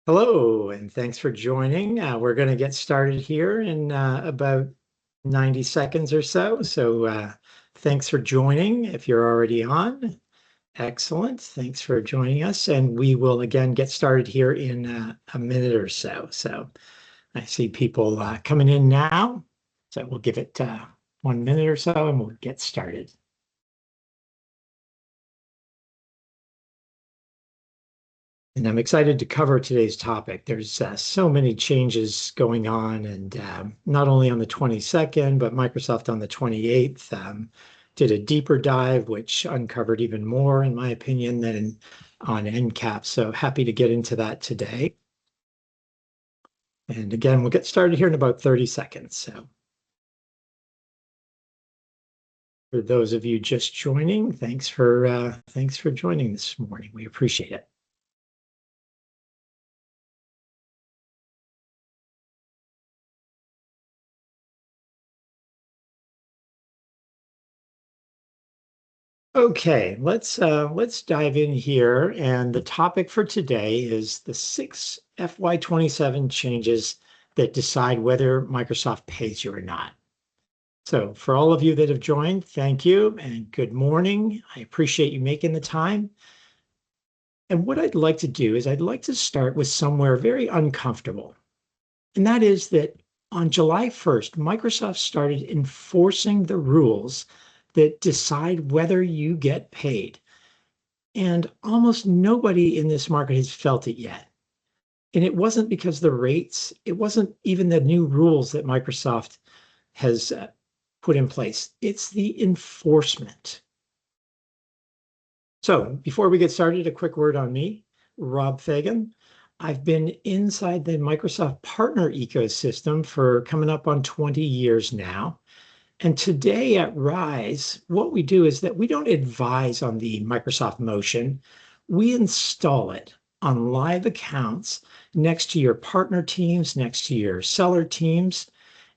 Hello, and thanks for joining. We're going to get started here in about 90 seconds or so. So thanks for joining if you're already on. Excellent. Thanks for joining us. And we will again get started here in a minute or so. So I see people coming in now. So we'll give it 1 minute or so and we'll get started. And I'm excited to cover today's topic. There's so many changes going on, and not only on the 22nd, but Microsoft on the 28th did a deeper dive, which uncovered even more, in my opinion, than on NCAP. So happy to get into that today. And again, we'll get started here in about 30 seconds. So for those of you just joining, thanks for joining this morning. We appreciate it. Okay, let's dive in here. And the topic for today is the 6 FY27 changes that decide whether Microsoft pays you or not. So for all of you that have joined, thank you and good morning. I appreciate you making the time. And what I'd like to do is I'd like to start with somewhere very uncomfortable. And that is that on July 1st, Microsoft started enforcing the rules that decide whether you get paid. And almost nobody in this market has felt it yet. And it wasn't because the rates, it wasn't even the new rules that Microsoft has put in place. It's the enforcement. So before we get started, a quick word on me, Rob Fegan. I've been inside the Microsoft partner ecosystem for coming up on 20 years now. And today at RYZE, what we do is that we don't advise on the Microsoft motion. We install it on live accounts next to your partner teams, next to your seller teams.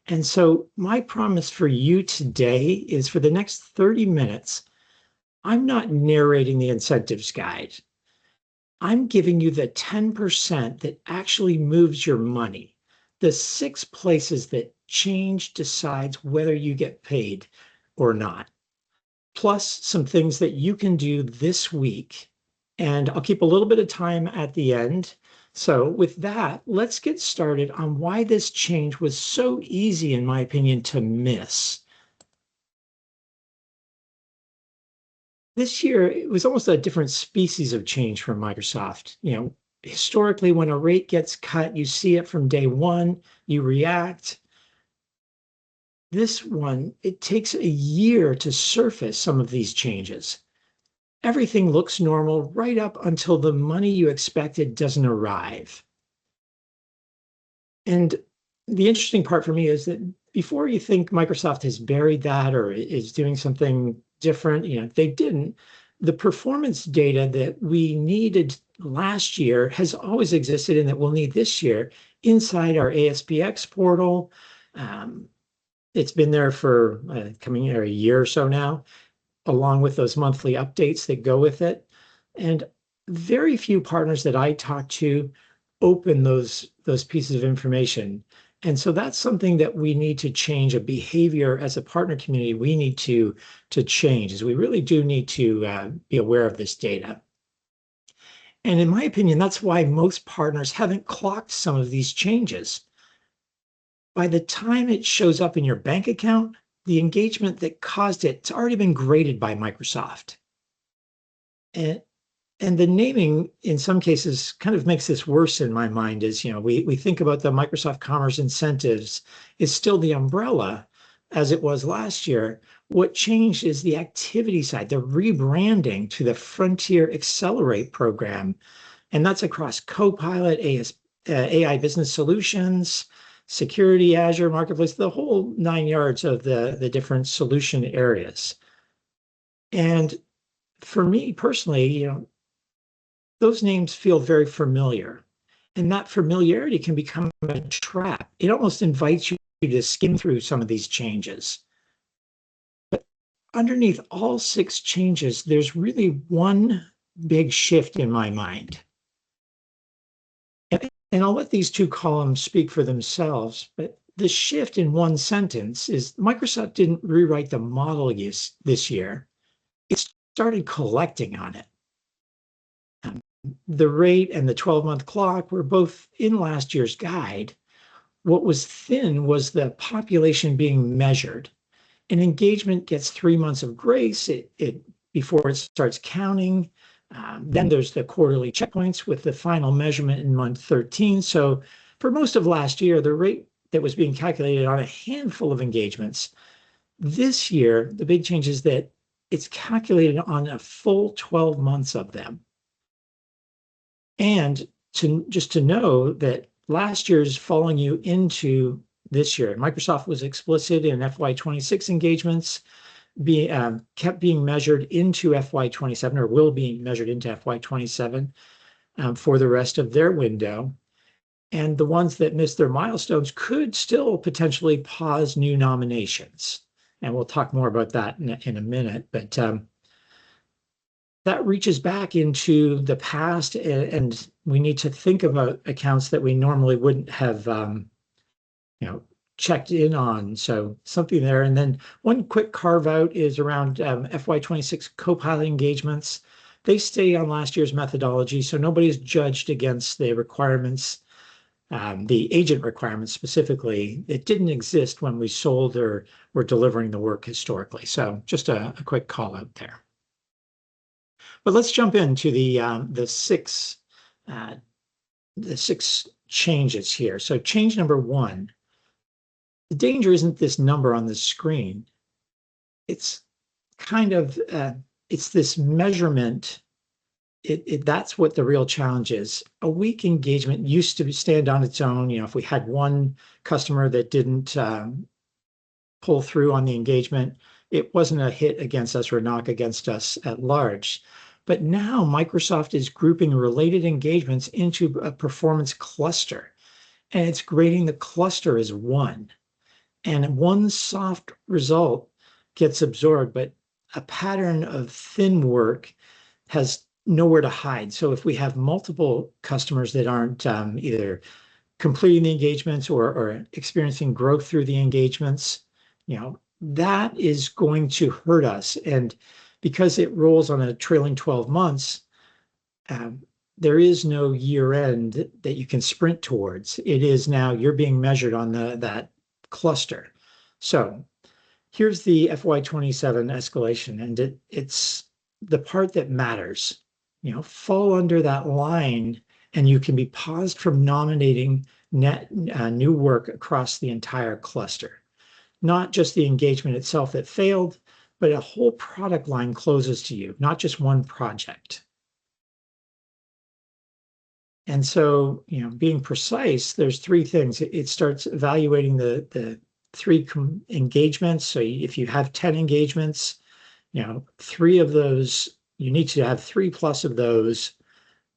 And so my promise for you today is for the next 30 minutes, I'm not narrating the incentives guide. I'm giving you the 10% that actually moves your money, the 6 places that change decides whether you get paid or not, plus some things that you can do this week. And I'll keep a little bit of time at the end. So with that, let's get started on why this change was so easy, in my opinion, to miss. This year, it was almost a different species of change from Microsoft. Historically, when a rate gets cut, you see it from day one, you react. This one, it takes a year to surface some of these changes. Everything looks normal right up until the money you expected doesn't arrive. And the interesting part for me is that before you think Microsoft has buried that or is doing something different, they didn't. The performance data that we needed last year has always existed and that we'll need this year inside our ASPX portal. It's been there for coming a year or so now, along with those monthly updates that go with it. And very few partners that I talk to open those pieces of information. And so that's something that we need to change, a behavior as a partner community we need to change, is we really do need to be aware of this data. And in my opinion, that's why most partners haven't clocked some of these changes. By the time it shows up in your bank account, the engagement that caused it's already been graded by Microsoft. And the naming, in some cases, kind of makes this worse in my mind. Is we think about the Microsoft Commerce incentives is still the umbrella as it was last year. What changed is the activity side, the rebranding to the Frontier Accelerate program. And that's across Copilot, AI Business Solutions, Security, Azure, Marketplace, the whole 9 yards of the different solution areas. And for me personally, those names feel very familiar. And that familiarity can become a trap. It almost invites you to skim through some of these changes. But underneath all 6 changes, there's really one big shift in my mind. And And I'll let these two columns speak for themselves, but the shift in one sentence is Microsoft didn't rewrite the model use this year. It started collecting on it. The rate and the 12-month clock were both in last year's guide. What was thin was the population being measured. An engagement gets 3 months of grace before it starts counting. Then there's the quarterly checkpoints with the final measurement in month 13. So for most of last year, the rate that was being calculated on a handful of engagements. This year, the big change is that it's calculated on a full 12 months of them. And just to know that last year's following you into this year. Microsoft was explicit in FY26 engagements, kept being measured into FY27 or will be measured into FY27 for the rest of their window. And the ones that missed their milestones could still potentially pause new nominations. And we'll talk more about that in a minute. But that reaches back into the past, and we need to think about accounts that we normally wouldn't have checked in on. So something there. And then one quick carve out is around FY26 co-pilot engagements. They stay on last year's methodology, so nobody's judged against the requirements, the agent requirements specifically. It didn't exist when we sold or were delivering the work historically. So just a quick call out there. But let's jump into the six changes here. So change number one. The danger isn't this number on the screen. It's kind of it's this measurement. That's what the real challenge is. A weak engagement used to stand on its own. If we had one customer that didn't pull through on the engagement, it wasn't a hit against us or a knock against us at large. But now Microsoft is grouping related engagements into a performance cluster, and it's grading the cluster as one. And one soft result gets absorbed, but a pattern of thin work has nowhere to hide. So if we have multiple customers that aren't either completing the engagements or experiencing growth through the engagements, that is going to hurt us. And because it rolls on a trailing 12 months, there is no year end that you can sprint towards. It is now you're being measured on that cluster. So here's the FY27 escalation, and it's the part that matters. Fall under that line, and you can be paused from nominating new work across the entire cluster. Not just the engagement itself that failed, but a whole product line closes to you, not just one project. And so, being precise, there's three things. It starts evaluating the three engagements. So if you have 10 engagements, 3 of those, you need to have 3+ of those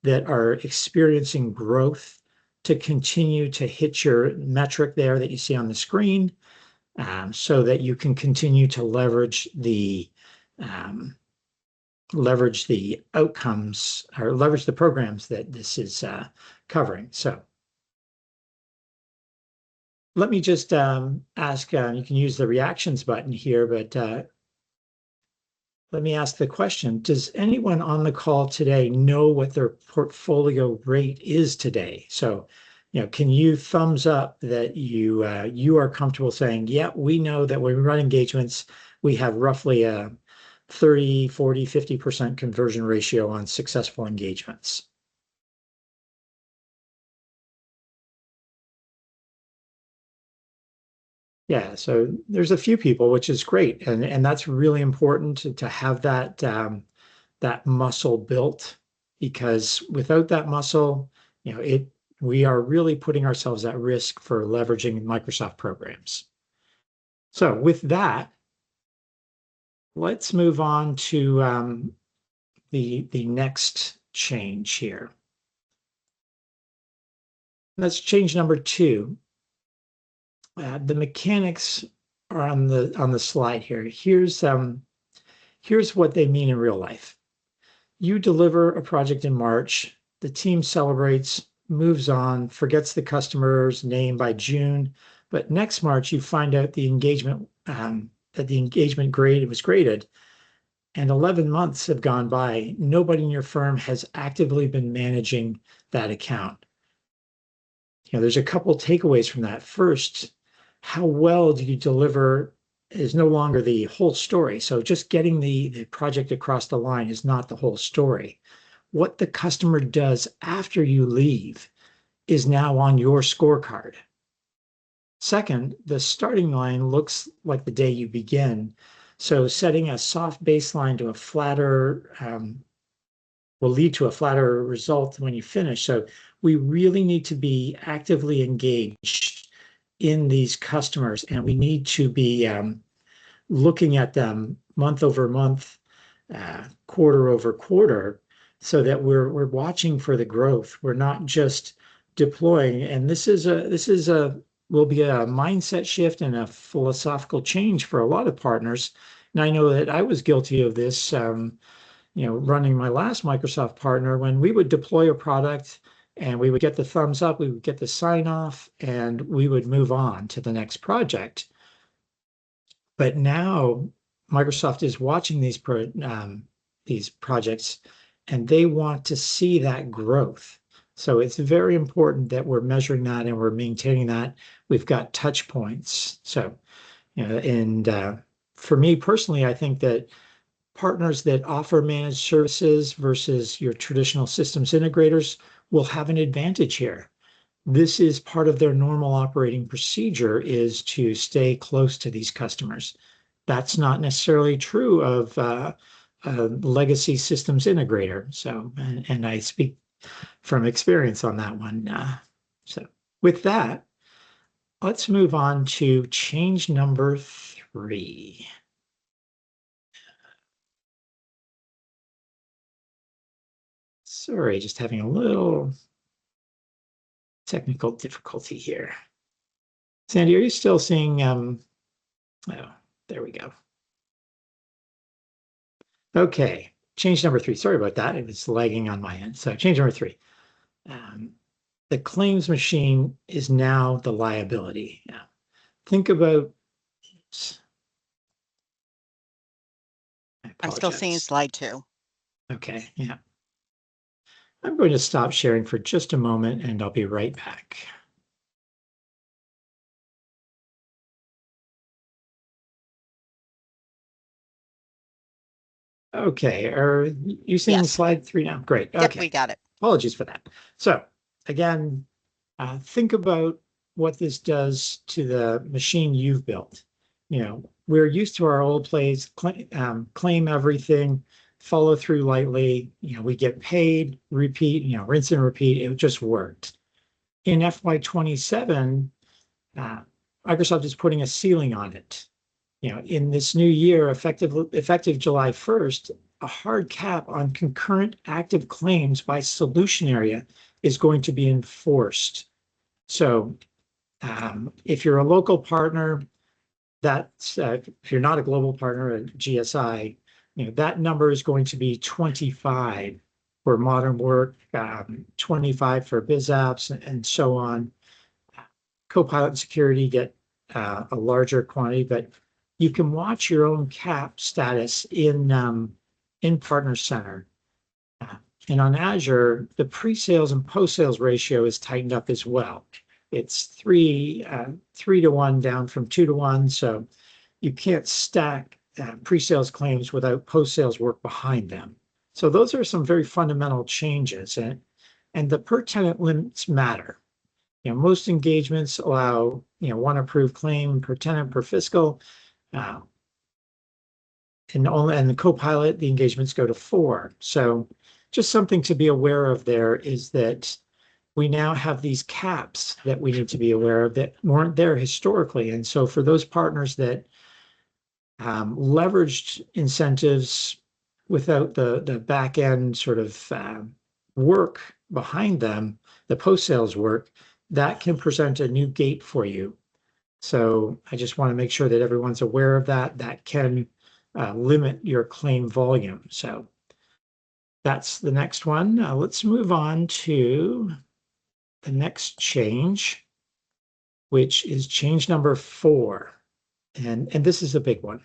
that are experiencing growth to continue to hit your metric there that you see on the screen, so that you can continue to leverage the outcomes or leverage the programs that this is covering. So let me just ask, you can use the reactions button here, but let me ask the question, does anyone on the call today know what their portfolio rate is today? So, can you thumbs up that you are comfortable saying, yeah, we know that when we run engagements, we have roughly a 30, 40, 50% conversion ratio on successful engagements. Yeah, so there's a few people, which is great, and that's really important to have that that muscle built, because without that muscle, we are really putting ourselves at risk for leveraging Microsoft programs. So with that, let's move on to the next change here. That's change number 2. The mechanics are on the slide here. Here's what they mean in real life. You deliver a project in March. The team celebrates. moves on, forgets the customer's name by June, but next March you find out the engagement that the engagement grade was graded, and 11 months have gone by. Nobody in your firm has actively been managing that account. There's a couple takeaways from that. First, how well do you deliver is no longer the whole story. So just getting the project across the line is not the whole story. What the customer does after you leave is now on your scorecard. Second, the starting line looks like the day you begin. So setting a soft baseline to a flatter will lead to a flatter result when you finish. So we really need to be actively engaged in these customers, and we need to be looking at them month over month, quarter over quarter, so that we're watching for the growth. We're not just deploying. And this is a will be a mindset shift and a philosophical change for a lot of partners. And I know that I was guilty of this, running my last Microsoft partner, when we would deploy a product and we would get the thumbs up, we would get the sign off, and we would move on to the next project. But now Microsoft is watching these projects, and they want to see that growth. So it's very important that we're measuring that and we're maintaining that. We've got touch points. So, and for me personally, I think that partners that offer managed services versus your traditional systems integrators will have an advantage here. This is part of their normal operating procedure, is to stay close to these customers. That's not necessarily true of a legacy systems integrator. So, and I speak from experience on that one. So with that, let's move on to change number 3. Sorry, just having a little technical difficulty here. Sandy, are you still seeing, oh, there we go. Okay, change number 3. Sorry about that. It was lagging on my end. So change number 3. The claims machine is now the liability. Now, think about, I'm still seeing slide 2. Okay, yeah. I'm going to stop sharing for just a moment and I'll be right back. Okay, are you seeing Yes. slide 3 now? Great. Okay. Yep, we got it. Apologies for that. So again, think about what this does to the machine you've built. We're used to our old plays, claim everything, follow through lightly. We get paid, repeat, rinse and repeat. It just worked. In FY27, Microsoft is putting a ceiling on it. In this new year, effective July 1st, a hard cap on concurrent active claims by solution area is going to be enforced. So if you're a local partner, that's if you're not a global partner, a GSI, that number is going to be 25 for modern work, 25 for biz apps, and so on. Copilot and security get a larger quantity, but you can watch your own cap status in Partner Center. And on Azure, the pre-sales and post-sales ratio is tightened up as well. It's 3 to 1 down from 2 to 1. So you can't stack pre-sales claims without post-sales work behind them. So those are some very fundamental changes, and the per tenant limits matter. Most engagements allow 1 approved claim per tenant per fiscal, and the Copilot, the engagements go to 4. So just something to be aware of there is that we now have these caps that we need to be aware of that weren't there historically. And so for those partners that leveraged incentives without the back end sort of work behind them, the post-sales work, that can present a new gate for you. So I just want to make sure that everyone's aware of that. That can limit your claim volume. So that's the next one. Let's move on to the next change, which is change number 4. And this is a big one.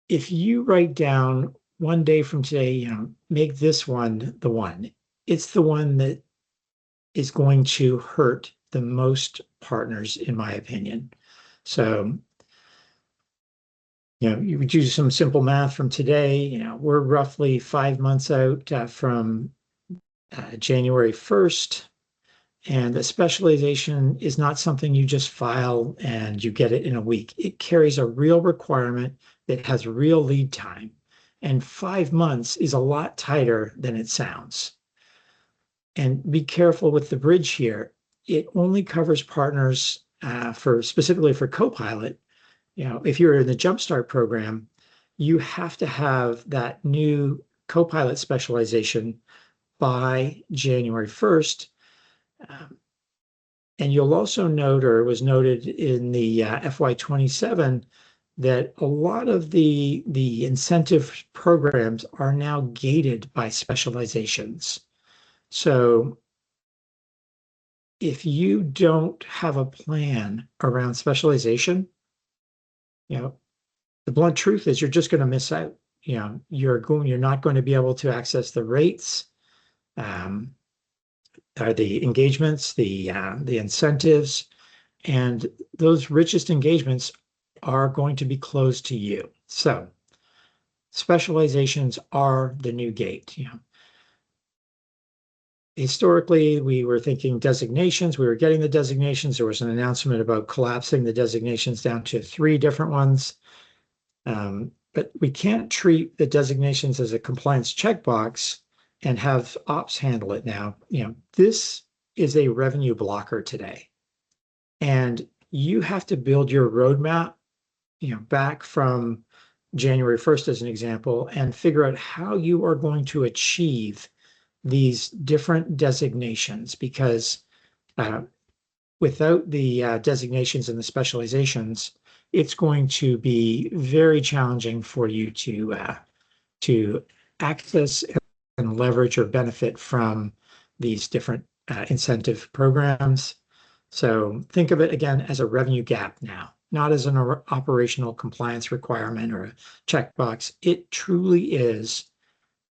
If you write down one day from today, make this one the one. It's the one that is going to hurt the most partners, in my opinion. So, you would do some simple math from today. We're roughly 5 months out from January 1st. And the specialization is not something you just file and you get it in a week. It carries a real requirement that has real lead time. And 5 months is a lot tighter than it sounds. And be careful with the bridge here. It only covers partners specifically for Copilot. If you're in the Jumpstart program, you have to have that new Copilot specialization by January 1st. And you'll also note, or it was noted in the FY27, that a lot of the incentive programs are now gated by specializations. So if you don't have a plan around specialization, the blunt truth is you're just going to miss out. You're not going to be able to access the rates, the engagements, the incentives, and those richest engagements are going to be closed to you. So specializations are the new gate. Historically, we were thinking designations. We were getting the designations. There was an announcement about collapsing the designations down to 3 different ones. But we can't treat the designations as a compliance checkbox and have ops handle it now. This is a revenue blocker today. And you have to build your roadmap, back from January 1st as an example, and figure out how you are going to achieve these different designations, because without the designations and the specializations, it's going to be very challenging for you to access and leverage or benefit from these different incentive programs. So think of it again as a revenue gap now, not as an operational compliance requirement or a checkbox. It truly is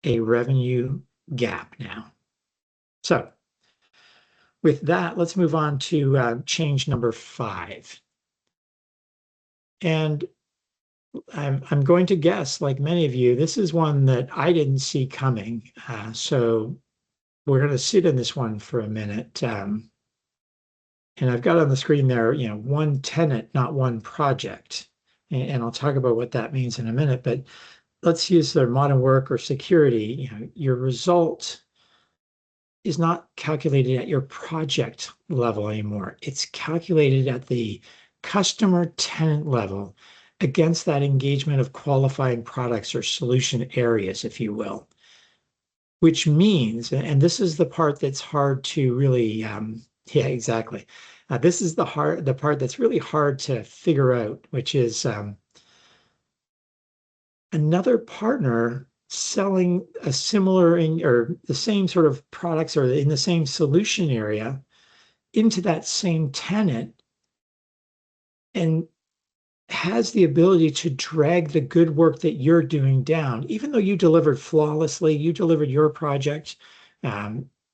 a revenue gap now. So with that, let's move on to change number 5. And I'm going to guess, like many of you, this is one that I didn't see coming. So we're going to sit in this one for a minute. And I've got on the screen there, one tenant, not one project. And I'll talk about what that means in a minute. But let's use the modern work or security. Your result is not calculated at your project level anymore. It's calculated at the customer tenant level against that engagement of qualifying products or solution areas, if you will. Which means, and this is the part that's hard to really, yeah, exactly. This is the part that's really hard to figure out, which is another partner selling a similar or the same sort of products or in the same solution area into that same tenant, and has the ability to drag the good work that you're doing down, even though you delivered flawlessly, you delivered your project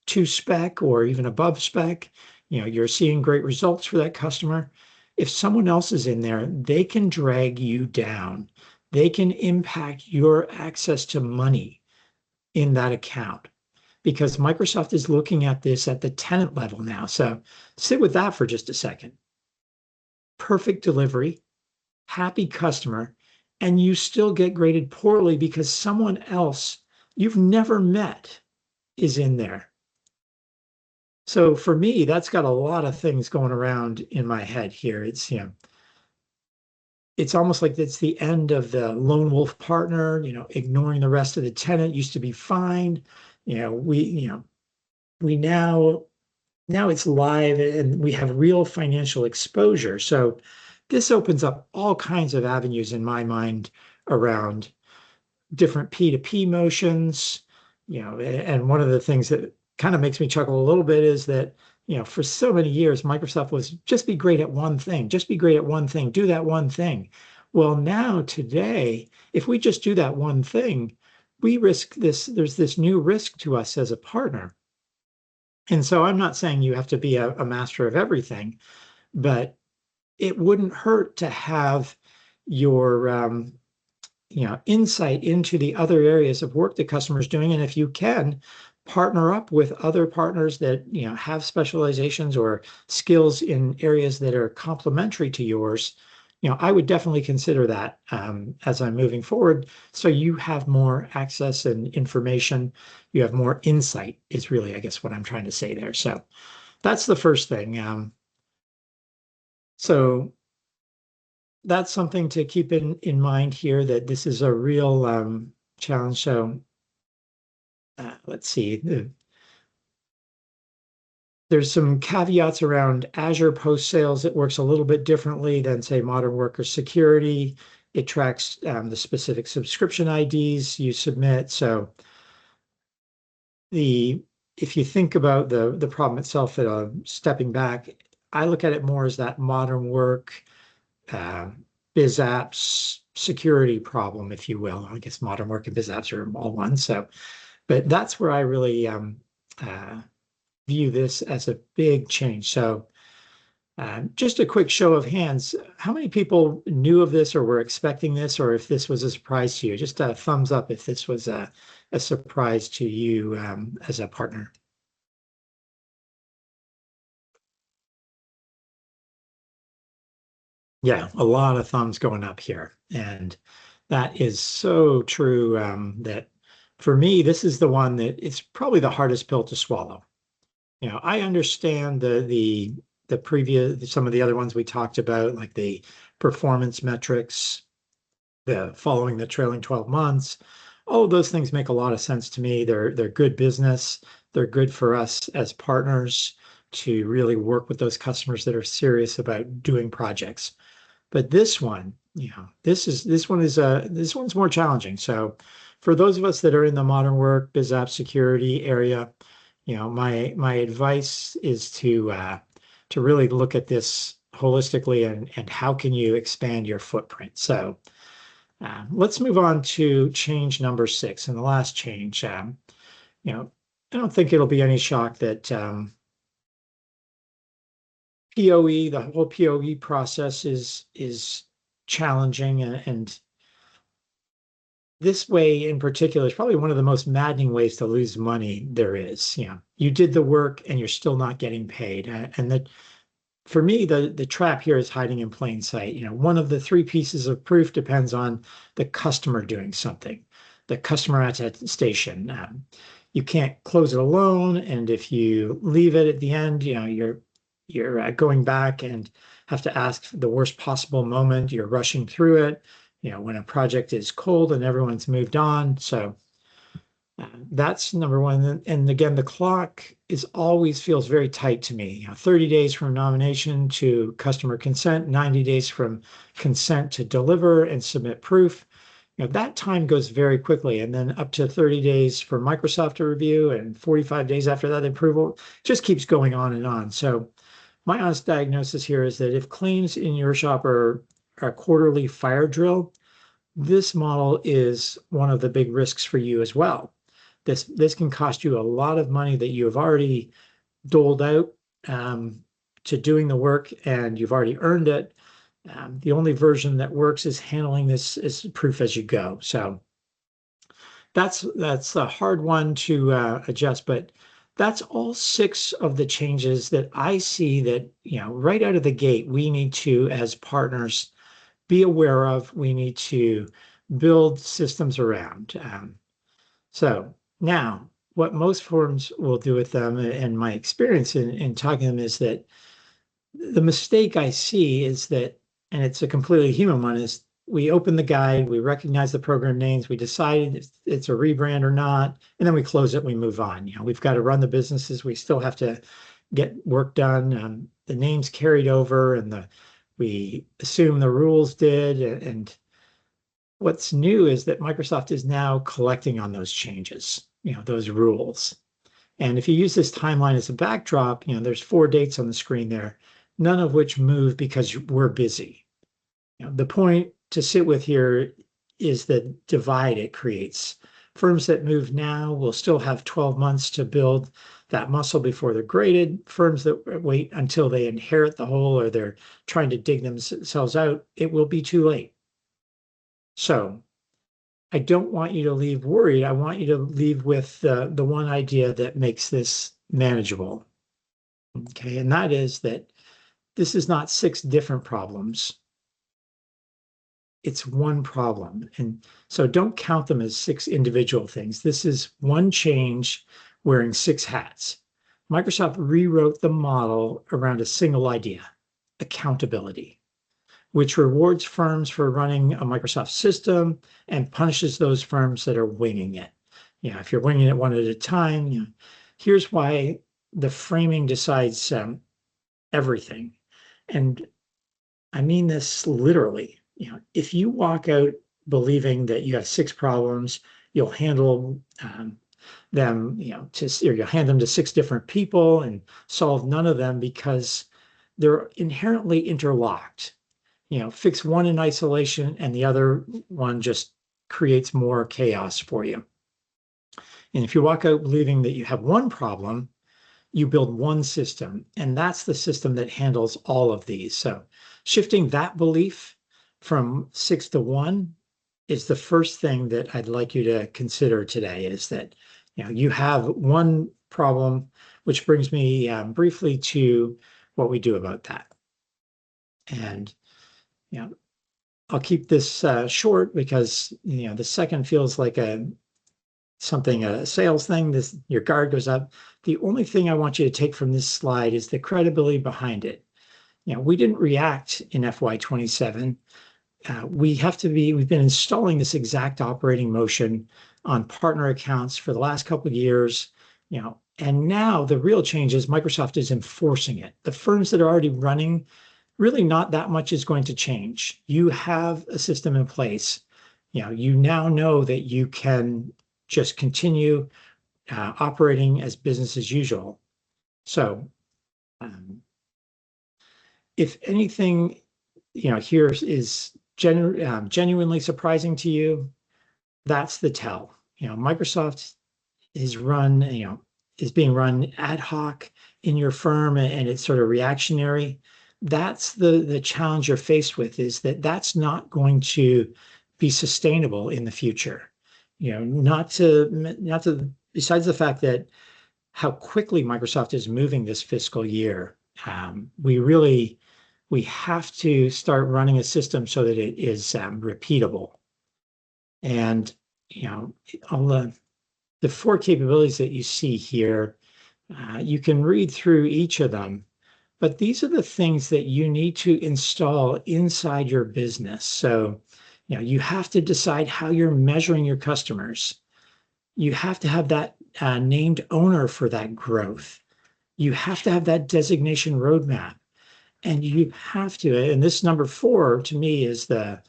to spec or even above spec, you're seeing great results for that customer. If someone else is in there, they can drag you down. They can impact your access to money in that account, because Microsoft is looking at this at the tenant level now. So sit with that for just a second. Perfect delivery, happy customer, and you still get graded poorly because someone else you've never met is in there. So for me, that's got a lot of things going around in my head here. It's almost like it's the end of the lone wolf partner, ignoring the rest of the tenant used to be fine. We now it's live and we have real financial exposure. So this opens up all kinds of avenues in my mind around different P2P motions, and one of the things that kind of makes me chuckle a little bit is that, for so many years, Microsoft was just be great at one thing, just be great at one thing, do that one thing. Well, now today, if we just do that one thing, we risk this, there's this new risk to us as a partner. And so I'm not saying you have to be a master of everything, but it wouldn't hurt to have your insight into the other areas of work the customer's doing. And if you can, partner up with other partners that have specializations or skills in areas that are complementary to yours. I would definitely consider that as I'm moving forward. So you have more access and information. You have more insight is really, I guess, what I'm trying to say there. So that's the first thing. So that's something to keep in mind here, that this is a real challenge. So let's see. There's some caveats around Azure post sales. It works a little bit differently than, say, Modern Worker Security. It tracks the specific subscription IDs you submit. So if you think about the problem itself, stepping back, I look at it more as that modern work biz apps security problem, if you will. I guess modern work and biz apps are all one. So, but that's where I really view this as a big change. So, just a quick show of hands. How many people knew of this or were expecting this, or if this was a surprise to you? Just a thumbs up if this was a surprise to you as a partner. Yeah, a lot of thumbs going up here. And that is so true that for me, this is the one that it's probably the hardest pill to swallow. I understand the previous, some of the other ones we talked about, like the performance metrics, the following the trailing 12 months. All those things make a lot of sense to me. They're good business. They're good for us as partners to really work with those customers that are serious about doing projects. But this one, this one's more challenging. So for those of us that are in the modern work, biz app security area, my advice is to really look at this holistically and how can you expand your footprint. So let's move on to change number 6 and the last change. I don't think it'll be any shock that POE, the whole POE process is challenging, and this way in particular is probably one of the most maddening ways to lose money there is. You did the work and you're still not getting paid. And that for me, the trap here is hiding in plain sight. One of the 3 pieces of proof depends on the customer doing something, the customer attestation. You can't close it alone, and if you leave it at the end, you're going back and have to ask the worst possible moment. You're rushing through it, when a project is cold and everyone's moved on. So that's number one. And again, the clock always feels very tight to me. 30 days from nomination to customer consent, 90 days from consent to deliver and submit proof. That time goes very quickly, and then up to 30 days for Microsoft to review and 45 days after that approval. Just keeps going on and on. So my honest diagnosis here is that if claims in your shop are a quarterly fire drill, this model is one of the big risks for you as well. This can cost you a lot of money that you have already doled out to doing the work, and you've already earned it. The only version that works is handling this as proof as you go. So that's a hard one to adjust, but that's all 6 of the changes that I see that, right out of the gate, we need to, as partners, be aware of. We need to build systems around. So now, what most firms will do with them, and my experience in talking to them, is that the mistake I see is that, and it's a completely human one, is we open the guide, we recognize the program names, we decide if it's a rebrand or not, and then we close it, we move on. We've got to run the businesses, we still have to get work done. The names carried over, and we assume the rules did. And what's new is that Microsoft is now collecting on those changes, those rules. And if you use this timeline as a backdrop, there's 4 dates on the screen there, none of which move because we're busy. The point to sit with here is the divide it creates. Firms that move now will still have 12 months to build that muscle before they're graded. Firms that wait until they inherit the hole or they're trying to dig themselves out, it will be too late. So I don't want you to leave worried. I want you to leave with the one idea that makes this manageable. Okay, and that is that this is not 6 different problems. It's one problem. And so don't count them as 6 individual things. This is one change wearing 6 hats. Microsoft rewrote the model around a single idea, accountability, which rewards firms for running a Microsoft system and punishes those firms that are winging it. If you're winging it one at a time, here's why the framing decides everything. And I mean this literally. If you walk out believing that you have 6 problems, you'll handle them, or you'll hand them to 6 different people and solve none of them because they're inherently interlocked. Fix one in isolation and the other one just creates more chaos for you. And if you walk out believing that you have one problem, you build one system, and that's the system that handles all of these. So shifting that belief from 6 to 1 is the first thing that I'd like you to consider today, is that you have one problem, which brings me briefly to what we do about that. And I'll keep this short because the second feels like a sales thing. Your guard goes up. The only thing I want you to take from this slide is the credibility behind it. We didn't react in FY27. We've been installing this exact operating motion on partner accounts for the last couple of years, and now the real change is Microsoft is enforcing it. The firms that are already running, really not that much is going to change. You have a system in place. You now know that you can just continue operating as business as usual. So if anything, here is genuinely surprising to you, that's the tell. Microsoft is being run ad hoc in your firm, and it's sort of reactionary. That's the challenge you're faced with, is that that's not going to be sustainable in the future. Not to besides the fact that how quickly Microsoft is moving this fiscal year, we have to start running a system so that it is repeatable. And all the 4 capabilities that you see here, you can read through each of them, but these are the things that you need to install inside your business. So you have to decide how you're measuring your customers. You have to have that named owner for that growth. You have to have that designation roadmap. And you have to, and this number 4 to me is the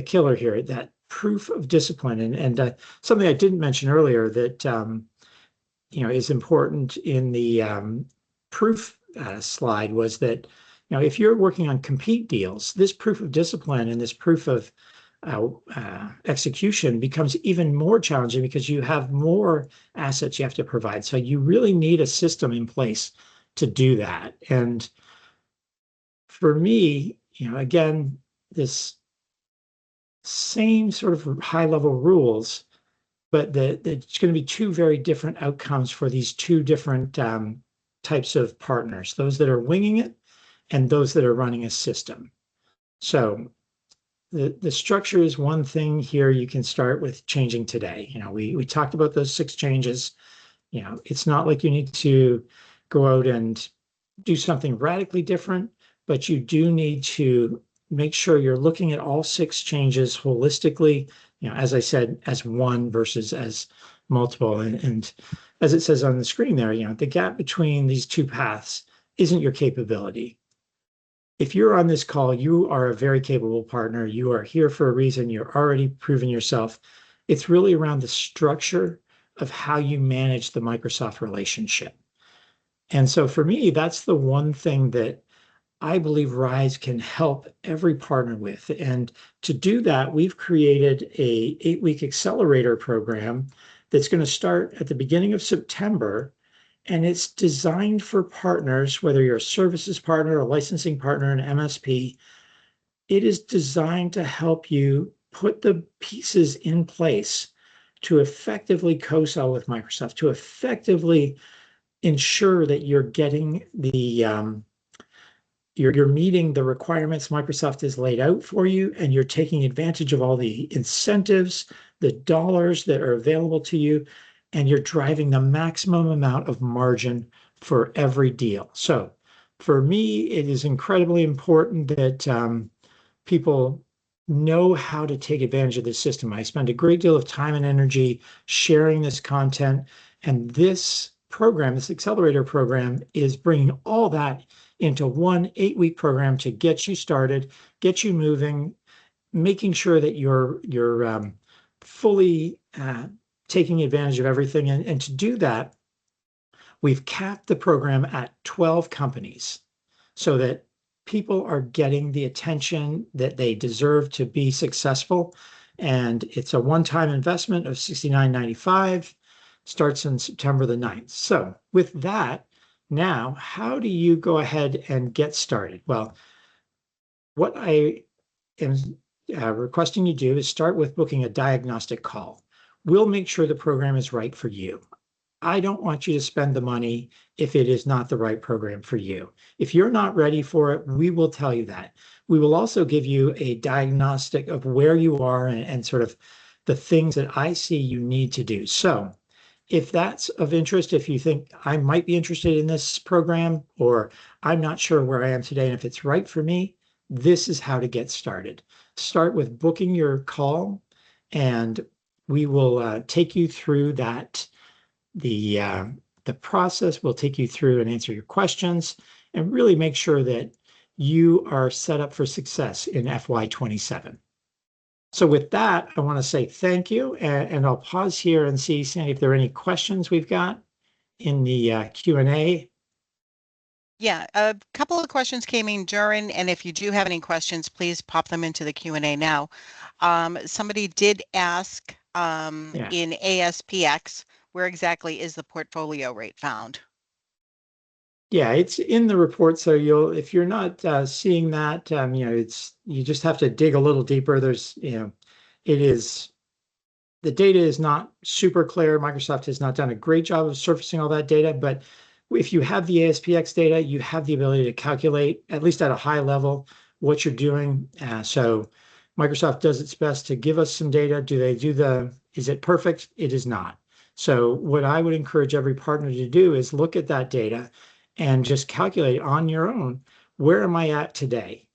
killer here, that proof of discipline. And something I didn't mention earlier that is important in the proof slide was that if you're working on compete deals, this proof of discipline and this proof of execution becomes even more challenging because you have more assets you have to provide. So you really need a system in place to do that. And for me, again, this same sort of high-level rules, but it's going to be 2 very different outcomes for these 2 different types of partners, those that are winging it and those that are running a system. So the structure is one thing here you can start with changing today. We talked about those 6 changes. It's not like you need to go out and do something radically different, but you do need to make sure you're looking at all 6 changes holistically, as I said, as one versus as multiple. And as it says on the screen there, the gap between these 2 paths isn't your capability. If you're on this call, you are a very capable partner. You are here for a reason. You're already proven yourself. It's really around the structure of how you manage the Microsoft relationship. And so for me, that's the one thing that I believe RYZE can help every partner with. And to do that, we've created a 8-week accelerator program that's going to start at the beginning of September. And it's designed for partners, whether you're a services partner, a licensing partner, an MSP. It is designed to help you put the pieces in place to effectively co-sell with Microsoft, to effectively ensure that you're getting you're meeting the requirements Microsoft has laid out for you, and you're taking advantage of all the incentives, the dollars that are available to you, and you're driving the maximum amount of margin for every deal. So for me, it is incredibly important that people know how to take advantage of this system. I spend a great deal of time and energy sharing this content, and this program, this accelerator program, is bringing all that into one 8-week program to get you started, get you moving, making sure that you're fully taking advantage of everything. And to do that, we've capped the program at 12 companies so that people are getting the attention that they deserve to be successful. And it's a one-time investment of $69.95, starts on September the 9th. So with that, now, how do you go ahead and get started? Well, what I am requesting you do is start with booking a diagnostic call. We'll make sure the program is right for you. I don't want you to spend the money if it is not the right program for you. If you're not ready for it, we will tell you that. We will also give you a diagnostic of where you are and sort of the things that I see you need to do. So if that's of interest, if you think I might be interested in this program, or I'm not sure where I am today and if it's right for me, this is how to get started. Start with booking your call, and we will take you through that. The process will take you through and answer your questions and really make sure that you are set up for success in FY27. So with that, I want to say thank you, and I'll pause here and see, Sandy, if there are any questions we've got in the Q&A. Yeah, a couple of questions came in during, and if you do have any questions, please pop them into the Q&A now. Somebody did ask in ASPX, where exactly is the portfolio rate found? Yeah, it's in the report. So if you're not seeing that, you just have to dig a little deeper. There's, the data is not super clear. Microsoft has not done a great job of surfacing all that data, but if you have the ASPX data, you have the ability to calculate, at least at a high level, what you're doing. So Microsoft does its best to give us some data. Is it perfect? It is not. So what I would encourage every partner to do is look at that data and just calculate on your own, where am I at today?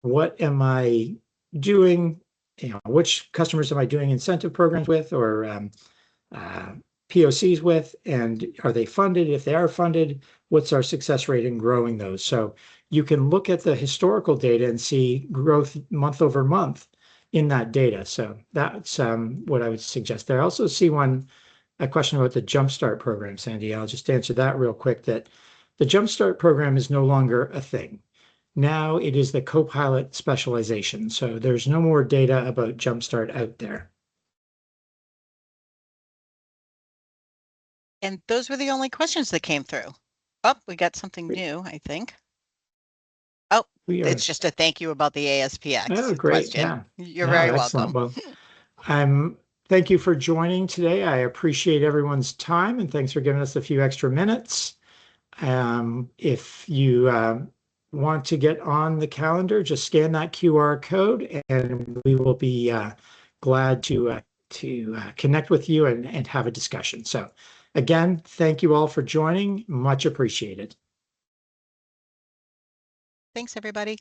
What am I doing? Which customers am I doing incentive programs with, or POCs with, and are they funded? If they are funded, what's our success rate in growing those? So you can look at the historical data and see growth month over month in that data. So that's what I would suggest there. I also see a question about the Jumpstart program, Sandy. I'll just answer that real quick, that the Jumpstart program is no longer a thing. Now it is the Copilot specialization. So there's no more data about Jumpstart out there. And those were the only questions that came through. Oh, we got something new, I think. Oh, it's just a thank you about the ASPX question. Yeah. You're very excellent. welcome. Well, thank you for joining today. I appreciate everyone's time, and thanks for giving us a few extra minutes. If you want to get on the calendar, just scan that QR code, and we will be glad to connect with you and have a discussion. So again, thank you all for joining. Much appreciated. Thanks, everybody.